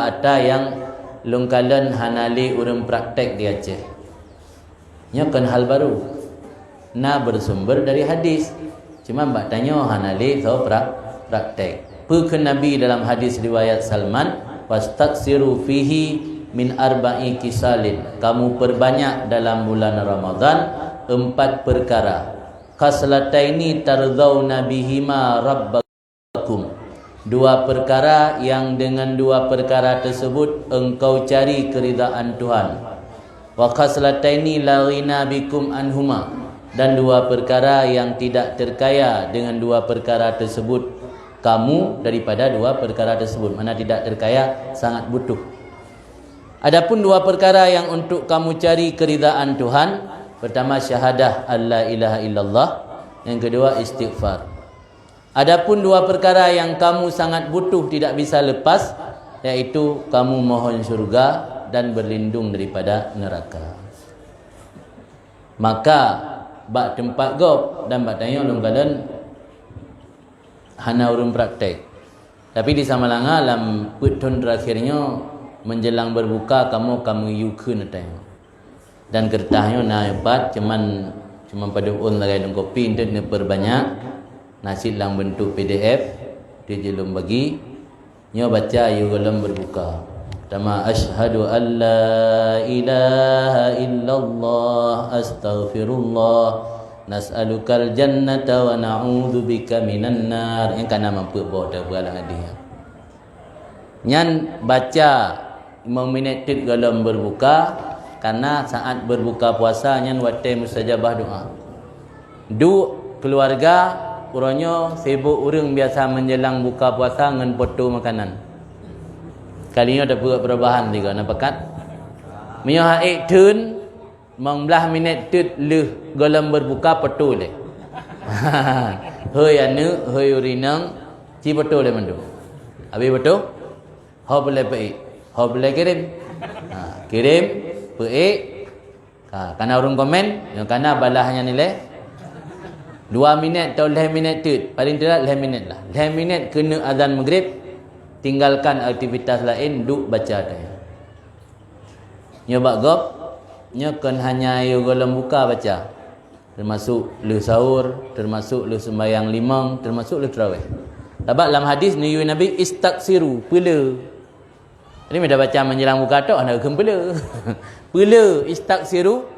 ada yang lungkalan hanali urang praktek di Aceh. Nya kan hal baru. Na bersumber dari hadis. Cuma mbak tanya hanali so praktek. Pekan Nabi dalam hadis riwayat Salman, wastaksiru fihi min arba'i kisalin. Kamu perbanyak dalam bulan Ramadan 4 perkara. Khaslataini tardzauna bihima rabbakum. 2 perkara yang dengan 2 perkara tersebut engkau cari keridaan Tuhan. Wa khaslataini la ghina bikum anhuma. Dan 2 perkara yang tidak terkaya dengan 2 perkara tersebut kamu daripada 2 perkara tersebut. Mana tidak terkaya, sangat butuh. Adapun 2 perkara yang untuk kamu cari keridaan Tuhan, pertama syahadah alla ilaha illallah, yang kedua istighfar. Adapun 2 perkara yang kamu sangat butuh tidak bisa lepas, yaitu kamu mohon syurga dan berlindung daripada neraka. Maka bak tempat gop dan bak tanya ulun kalian hana urun praktek. Tapi di Samalanga dalam tahun terakhirnya menjelang berbuka kamu yukun tanya. Dan kertasnya na hebat cuman pada un lagi dengan kopi itu ni perbanyak nasi lang bentuk PDF dia jelum bagi nyo baca you dalam berbuka. Pertama asyhadu an la ilaha illallah astaghfirullah nas'alukal jannata wa na'udzubika minan nar. Yang kana mampu bawa dah beralang hadis. Nyan baca 5 minit tit dalam berbuka karena saat berbuka puasa nyan wate mustajabah doa. Keluarga uronyo sibuk urang biasa menjelang buka puasa ngan foto makanan. Kalinya ada perubahan juga nampakat. Mio haik tun 15 minit tut leh dalam berbuka foto le. Hoi anu hoi urinang ci foto le mandu. Abi foto? Ho boleh pe. Ho boleh kirim. Kirim pe. Kana urang komen, yang kana balahnya nilai 2 minit atau 5 minit tut. Paling tidak 5 minit lah. 5 minit kena azan maghrib. Tinggalkan aktivitas lain, duk baca dia. Nyobak gop, nyokan hanya yo golem buka baca. Termasuk le sahur, termasuk le sembahyang limang, termasuk le tarawih. Sebab dalam hadis ni Nabi istaksiru, pula. Ini dah baca menjelang buka tok nak kempela. Pula istaksiru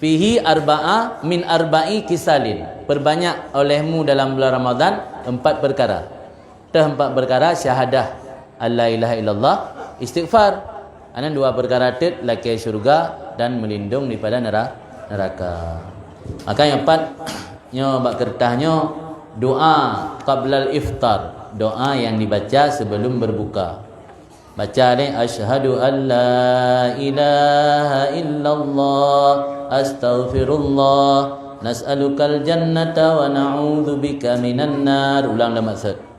fihi arba'a min arba'i kisalin. Perbanyak olehmu dalam bulan Ramadan 4 perkara. 4 perkara syahadah alla ilaha illallah, istighfar. Ana 2 perkara tet laki syurga dan melindung daripada neraka. Maka yang 4 nyo bak kertasnya doa qablal iftar, doa yang dibaca sebelum berbuka. Baca ni asyhadu alla ilaha illallah astaghfirullah nas'alukal jannata wa na'udzubika minan nar. Ulang dah maksud.